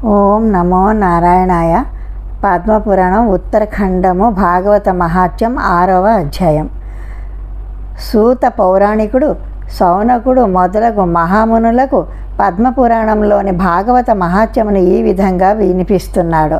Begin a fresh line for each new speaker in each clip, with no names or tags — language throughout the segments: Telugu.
ఓం నమో నారాయణాయ. పద్మపురాణం ఉత్తరఖండము భాగవత మహాత్మ్యం 6వ అధ్యాయం. సూత పౌరాణికుడు సౌనకుడు మొదలగు మహామునులకు పద్మపురాణంలోని భాగవత మహాత్మ్యమును ఈ విధంగా వినిపిస్తున్నాడు.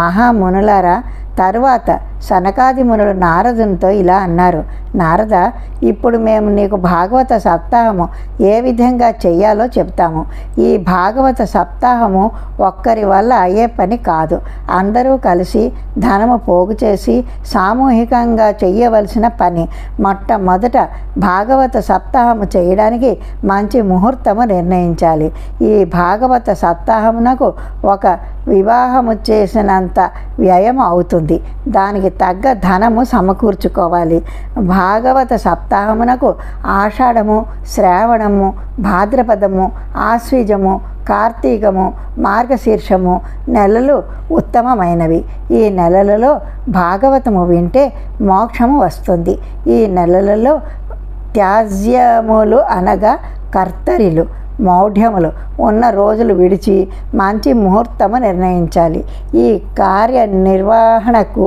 మహామునులారా, తరువాత సనకాది మునులు నారదునితో ఇలా అన్నారు: నారద, ఇప్పుడు మేము నీకు భాగవత సప్తాహము ఏ విధంగా చెయ్యాలో చెప్తాము. ఈ భాగవత సప్తాహము ఒక్కరి వల్ల అయ్యే పని కాదు. అందరూ కలిసి ధనము పోగు చేసి సామూహికంగా చెయ్యవలసిన పని. మొట్టమొదట భాగవత సప్తాహము చేయడానికి మంచి ముహూర్తము నిర్ణయించాలి. ఈ భాగవత సప్తాహమునకు ఒక వివాహము చేసినంత వ్యయం అవుతుంది. దానికి తగ్గ ధనము సమకూర్చుకోవాలి. భాగవత సప్తాహమునకు ఆషాఢము, శ్రావణము, భాద్రపదము, ఆశ్వీజము, కార్తీకము, మార్గశీర్షము నెలలు ఉత్తమమైనవి. ఈ నెలలలో భాగవతము వింటే మోక్షము వస్తుంది. ఈ నెలలలో త్యాజ్యములు అనగా కర్తరిలు, మౌఢ్యములు ఉన్న రోజులు విడిచి మంచి ముహూర్తము నిర్ణయించాలి. ఈ కార్యనిర్వహణకు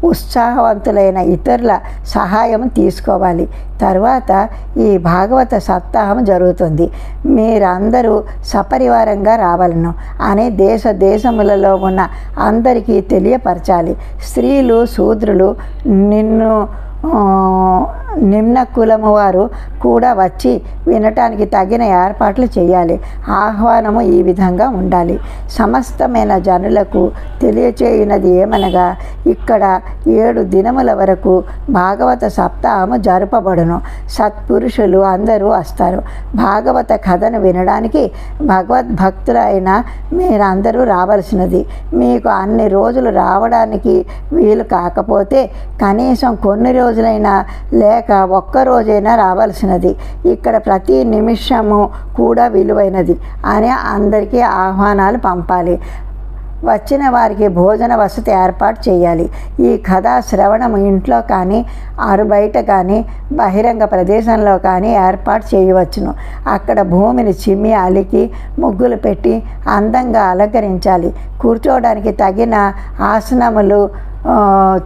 ఉత్సాహవంతులైన ఇతరుల సహాయం తీసుకోవాలి. తరువాత ఈ భాగవత సప్తాహం జరుగుతుంది. మీరందరూ సపరివారంగా రావాలను అని దేశములలో ఉన్న అందరికీ తెలియపరచాలి. స్త్రీలు, శూద్రులు, నిమ్న కులము వారు కూడా వచ్చి వినటానికి తగిన ఏర్పాట్లు చేయాలి. ఆహ్వానము ఈ విధంగా ఉండాలి. సమస్తమైన జనులకు తెలియచేయునది ఏమనగా, ఇక్కడ 7 దినముల వరకు భాగవత సప్తాహము జరుపబడును. సత్పురుషులు అందరూ వస్తారు. భాగవత కథను వినడానికి భగవద్భక్తులైన మీరందరూ రావలసినది. మీకు అన్ని రోజులు రావడానికి వీలు కాకపోతే కనీసం కొన్ని రోజులైనా లేక ఒక్కరోజైనా రావాల్సినది. ఇక్కడ ప్రతి నిమిషము కూడా విలువైనది అని అందరికీ ఆహ్వానాలు పంపాలి. వచ్చిన వారికి భోజన వసతి ఏర్పాటు చేయాలి. ఈ కథా శ్రవణం ఇంట్లో కానీ, బయట కానీ, బహిరంగ ప్రదేశంలో కానీ ఏర్పాటు చేయవచ్చును. అక్కడ భూమిని చిమ్మి అలికి ముగ్గులు పెట్టి అందంగా అలంకరించాలి. కూర్చోవడానికి తగిన ఆసనములు,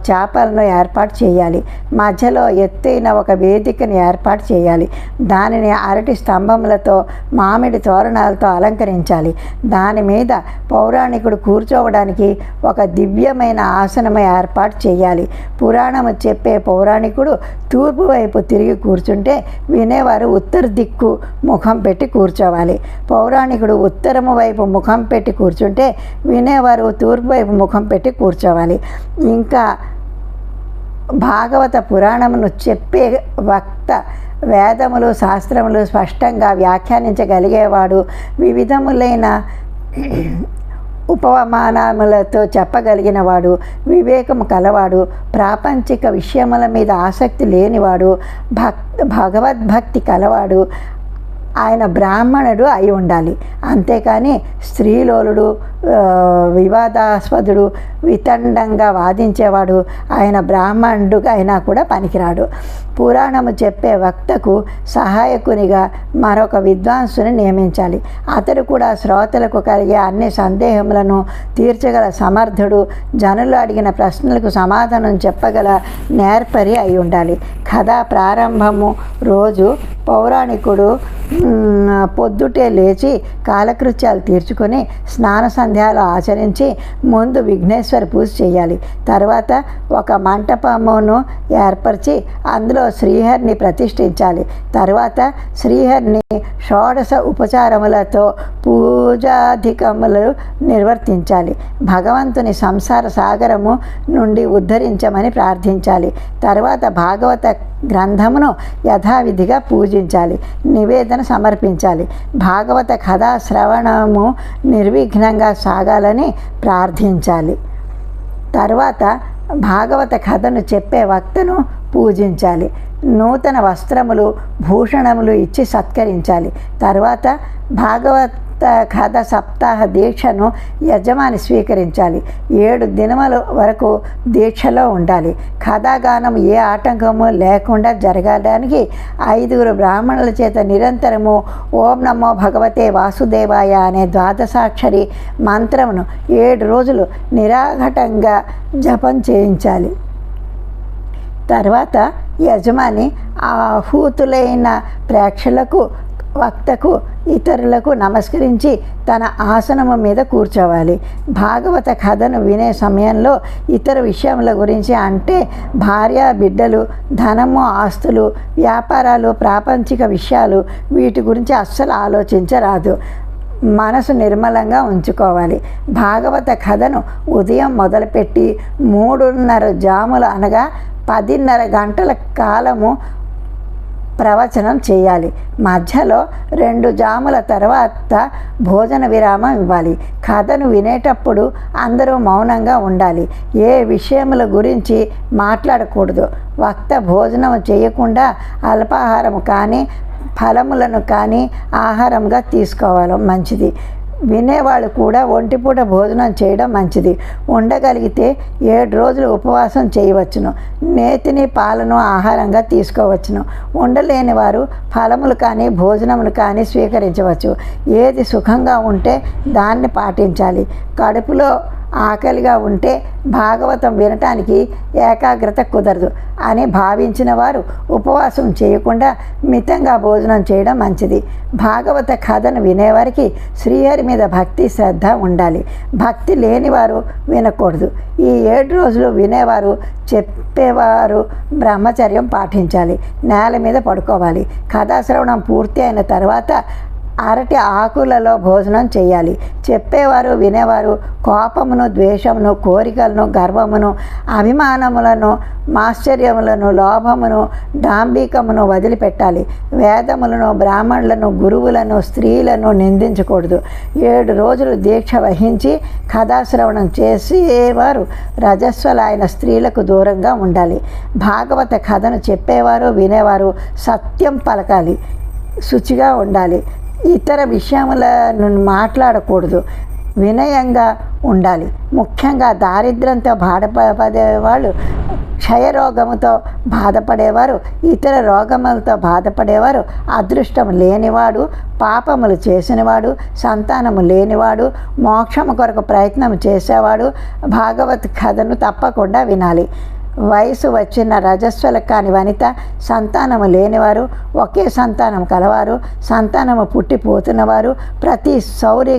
చేపలను ఏర్పాటు చేయాలి. మధ్యలో ఎత్తైన ఒక వేదికను ఏర్పాటు చేయాలి. దానిని అరటి స్తంభములతో, మామిడి తోరణాలతో అలంకరించాలి. దాని మీద పౌరాణికుడు కూర్చోవడానికి ఒక దివ్యమైన ఆసనము ఏర్పాటు చేయాలి. పురాణము చెప్పే పౌరాణికుడు తూర్పు వైపు తిరిగి కూర్చుంటే వినేవారు ఉత్తర దిక్కు ముఖం పెట్టి కూర్చోవాలి. పౌరాణికుడు ఉత్తరము వైపు ముఖం పెట్టి కూర్చుంటే వినేవారు తూర్పు వైపు ముఖం పెట్టి కూర్చోవాలి. ఇంకా భాగవత పురాణమును చెప్పే వక్త వేదములు, శాస్త్రములు స్పష్టంగా వ్యాఖ్యానించగలిగేవాడు, వివిధములైన ఉపమానములతో చెప్పగలిగినవాడు, వివేకము కలవాడు, ప్రాపంచిక విషయముల మీద ఆసక్తి లేనివాడు, భగవద్భక్తి కలవాడు, ఆయన బ్రాహ్మణుడు అయి ఉండాలి. అంతేకాని స్త్రీలోలుడు, వివాదాస్పదుడు, వితండంగా వాదించేవాడు ఆయన బ్రాహ్మణుడు అయినా కూడా పనికిరాడు. పురాణము చెప్పే వక్తకు సహాయకునిగా మరొక విద్వాంసుని నియమించాలి. అతడు కూడా శ్రోతలకు కలిగే అన్ని సందేహములను తీర్చగల సమర్థుడు, జనులు అడిగిన ప్రశ్నలకు సమాధానం చెప్పగల నేర్పరి అయి ఉండాలి. కథా ప్రారంభము రోజు పౌరాణికుడు పొద్దుటే లేచి కాలకృత్యాలు తీర్చుకొని స్నాన సంధ్యాలు ఆచరించి ముందు విఘ్నేశ్వర పూజ చేయాలి. తర్వాత ఒక మంటపమును ఏర్పరిచి అందులో శ్రీహరిని ప్రతిష్ఠించాలి. తర్వాత శ్రీహరిని షోడశ ఉపచారములతో పూజాధికములు నిర్వర్తించాలి. భగవంతుని సంసార సాగరము నుండి ఉద్ధరించమని ప్రార్థించాలి. తర్వాత భాగవత గ్రంథమును యథావిధిగా పూజించాలి, నివేదన సమర్పించాలి. భాగవత కథా శ్రవణము నిర్విఘ్నంగా సాగాలని ప్రార్థించాలి. తర్వాత భాగవత కథను చెప్పే వక్తను పూజించాలి. నూతన వస్త్రములు, భూషణములు ఇచ్చి సత్కరించాలి. తర్వాత భాగవత కథ సప్తాహ దీక్షను యజమాని స్వీకరించాలి. 7 దినముల వరకు దీక్షలో ఉండాలి. కథాగానం ఏ ఆటంకము లేకుండా జరగడానికి 5 బ్రాహ్మణుల చేత నిరంతరము ఓం నమో భగవతే వాసుదేవాయ అనే ద్వాదశాక్షరి మంత్రమును 7 రోజులు నిరాఘటంగా జపం చేయించాలి. తర్వాత యజమాని ఆహూతులైన ప్రేక్షకులకు, వక్తకు, ఇతరులకు నమస్కరించి తన ఆసనము మీద కూర్చోవాలి. భాగవత కథను వినే సమయంలో ఇతర విషయముల గురించి అంటే భార్య, బిడ్డలు, ధనము, ఆస్తులు, వ్యాపారాలు, ప్రాపంచిక విషయాలు వీటి గురించి అస్సలు ఆలోచించరాదు. మనసు నిర్మలంగా ఉంచుకోవాలి. భాగవత కథను ఉదయం మొదలుపెట్టి 3:30 జాములు అనగా 10:30 గంటల కాలము ప్రవచనం చేయాలి. మధ్యలో 2 జాముల తర్వాత భోజన విరామం ఇవ్వాలి. కథను వినేటప్పుడు అందరూ మౌనంగా ఉండాలి. ఏ విషయముల గురించి మాట్లాడకూడదు. వక్త భోజనం చేయకుండా అల్పాహారం కానీ ఫలములను కానీ ఆహారంగా తీసుకోవాలి, మంచిది. వినేవాళ్ళు కూడా ఒంటిపూట భోజనం చేయడం మంచిది. ఉండగలిగితే 7 రోజులు ఉపవాసం చేయవచ్చును. నేతిని, పాలను ఆహారంగా తీసుకోవచ్చును. ఉండలేని వారు ఫలములు కానీ భోజనములు కానీ స్వీకరించవచ్చు. ఏది సుఖంగా ఉంటే దాన్ని పాటించాలి. కడుపులో ఆకలిగా ఉంటే భాగవతం వినటానికి ఏకాగ్రత కుదరదు అని భావించిన వారు ఉపవాసం చేయకుండా మితంగా భోజనం చేయడం మంచిది. భాగవత కథను వినేవారికి శ్రీహరి మీద భక్తి, శ్రద్ధ ఉండాలి. భక్తి లేనివారు వినకూడదు. ఈ 7 రోజులు వినేవారు, చెప్పేవారు బ్రహ్మచర్యం పాటించాలి. నేల మీద పడుకోవాలి. కథాశ్రవణం పూర్తి అయిన తర్వాత అరటి ఆకులలో భోజనం చేయాలి. చెప్పేవారు, వినేవారు కోపమును, ద్వేషమును, కోరికలను, గర్వమును, అభిమానములను, మాశ్చర్యములను, లోభమును, డాంబికమును వదిలిపెట్టాలి. వేదములను, బ్రాహ్మణులను, గురువులను, స్త్రీలను నిందించకూడదు. 7 రోజులు దీక్ష వహించి కథాశ్రవణం చేసేవారు రజస్వలైన స్త్రీలకు దూరంగా ఉండాలి. భాగవత కథను చెప్పేవారు, వినేవారు సత్యం పలకాలి, శుచిగా ఉండాలి. ఇతర విషయములను మాట్లాడకూడదు. వినయంగా ఉండాలి. ముఖ్యంగా దారిద్ర్యంతో బాధపడేవాళ్ళు, క్షయరోగముతో బాధపడేవారు, ఇతర రోగములతో బాధపడేవారు, అదృష్టం లేనివాడు, పాపములు చేసినవాడు, సంతానము లేనివాడు, మోక్షము కొరకు ప్రయత్నం చేసేవాడు భాగవత్ కథను తప్పకుండా వినాలి. వయసు వచ్చిన రజస్వల కాని వనిత, సంతానము లేనివారు, ఒకే సంతానం కలవారు, సంతానము పుట్టిపోతున్నవారు, ప్రతిసారి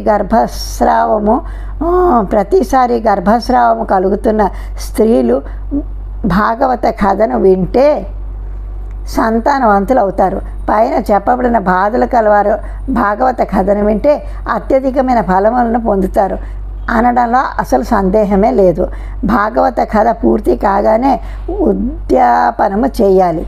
గర్భస్రావము కలుగుతున్న స్త్రీలు భాగవత కథను వింటే సంతానవంతులు అవుతారు. పైన చెప్పబడిన బాధలు కలవారు భాగవత కథను వింటే అత్యధికమైన ఫలములను పొందుతారు అనడంలో అసలు సందేహమే లేదు. భాగవత కథ పూర్తి కాగానే ఉద్యాపనము చేయాలి.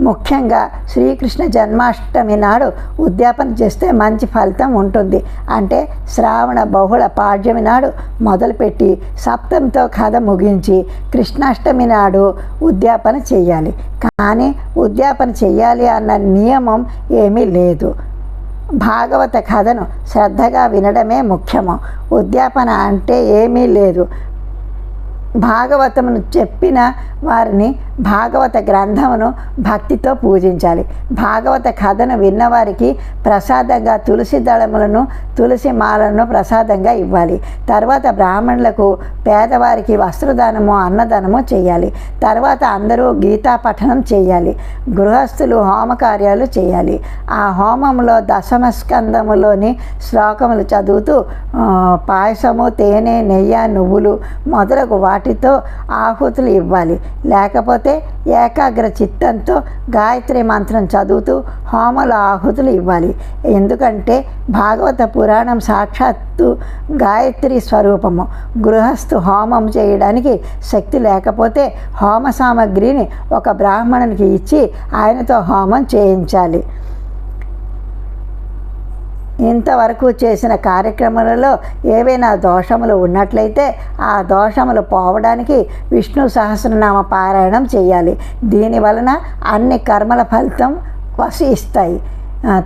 ముఖ్యంగా శ్రీకృష్ణ జన్మాష్టమి నాడు ఉద్యాపన చేస్తే మంచి ఫలితం ఉంటుంది. అంటే శ్రావణ బహుళ పాడ్యమి నాడు మొదలుపెట్టి సప్తమితో కథ ముగించి కృష్ణాష్టమి నాడు ఉద్యాపన చేయాలి. కానీ ఉద్యాపన చేయాలి అన్న నియమం ఏమీ లేదు. భాగవత కథను శ్రద్ధగా వినడమే ముఖ్యము. ఉద్యాపన అంటే ఏమీ లేదు. భాగవతమును చెప్పిన వారిని, భాగవత గ్రంథమును భక్తితో పూజించాలి. భాగవత కథను విన్నవారికి ప్రసాదంగా తులసి దళములను, తులసి మాలను ప్రసాదంగా ఇవ్వాలి. తర్వాత బ్రాహ్మణులకు, పేదవారికి వస్త్రదానము, అన్నదానము చేయాలి. తర్వాత అందరూ గీతా పఠనం చేయాలి. గృహస్థులు హోమకార్యాలు చేయాలి. ఆ హోమంలో దశమ స్కందములోని శ్లోకములు చదువుతూ పాయసము, తేనె, నెయ్యి, నువ్వులు మొదలగు వాటితో ఆహుతులు ఇవ్వాలి. లేకపోతే ఏకాగ్ర చిత్తంతో గాయత్రి మంత్రం చదువుతూ హోమల ఆహుతులు ఇవ్వాలి. ఎందుకంటే భాగవత పురాణం సాక్షాత్తు గాయత్రి స్వరూపము. గృహస్థు హోమం చేయడానికి శక్తి లేకపోతే హోమ సామగ్రిని ఒక బ్రాహ్మణునికి ఇచ్చి ఆయనతో హోమం చేయించాలి. ఇంతవరకు చేసిన కార్యక్రమాలలో ఏవైనా దోషములు ఉన్నట్లయితే ఆ దోషములు పోవడానికి విష్ణు సహస్రనామ పారాయణం చేయాలి. దీనివలన అన్ని కర్మల ఫలితం వసిస్తాయి.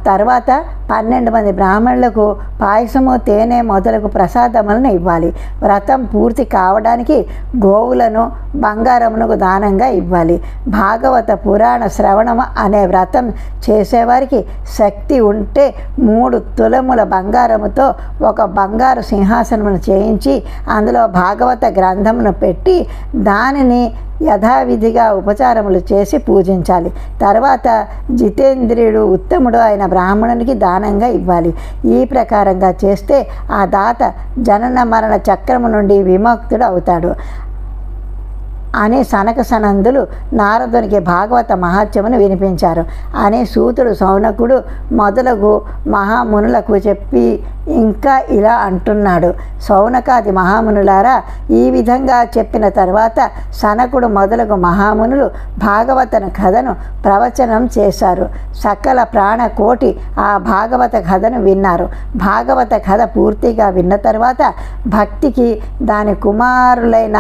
తర్వాత 12 మంది బ్రాహ్మణులకు పాయసము తేనె మొదలగు ప్రసాదములను ఇవ్వాలి. వ్రతం పూర్తి కావడానికి గోవులను బంగారమునకు దానంగా ఇవ్వాలి. భాగవత పురాణ శ్రవణం అనే వ్రతం చేసేవారికి శక్తి ఉంటే 3 తులముల బంగారముతో ఒక బంగారు సింహాసనమును చేయించి అందులో భాగవత గ్రంథమును పెట్టి దానిని యథావిధిగా ఉపచారములు చేసి పూజించాలి. తర్వాత జితేంద్రియుడు ఉత్తముడు అయిన బ్రాహ్మణునికి దానంగా ఇవ్వాలి. ఈ ప్రకారంగా చేస్తే ఆ దాత జనన మరణ చక్రము నుండి విముక్తుడు అవుతాడు అని సనక సనందులు నారదునికి భాగవత మహాత్మ్యమును వినిపించారు అని సూతుడు సౌనకుడు మొదలగు మహామునులకు చెప్పి ఇంకా ఇలా అంటున్నాడు. సౌనకాది మహామునులారా, ఈ విధంగా చెప్పిన తర్వాత సనకుడు మొదలగు మహామునులు భాగవత కథను ప్రవచనం చేశారు. సకల ప్రాణకోటి ఆ భాగవత కథను విన్నారు. భాగవత కథ పూర్తిగా విన్న తర్వాత భక్తికి దాని కుమారులైన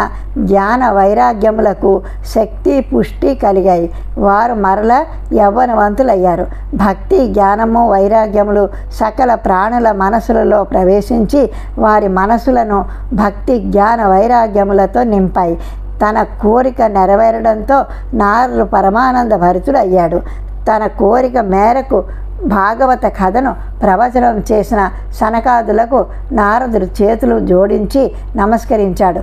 జ్ఞాన వైరాగ్యములకు శక్తి పుష్టి కలిగాయి. వారు మరల యవ్వనవంతులయ్యారు. భక్తి జ్ఞానము వైరాగ్యములు సకల ప్రాణుల మనసులలో ప్రవేశించి వారి మనసులను భక్తి జ్ఞాన వైరాగ్యములతో నింపాయి. తన కోరిక నెరవేరడంతో నారదుడు పరమానంద భరితుడు అయ్యాడు. తన కోరిక మేరకు భాగవత కథను ప్రవచనం చేసిన సనకాదులకు నారదుడు చేతులు జోడించి నమస్కరించాడు.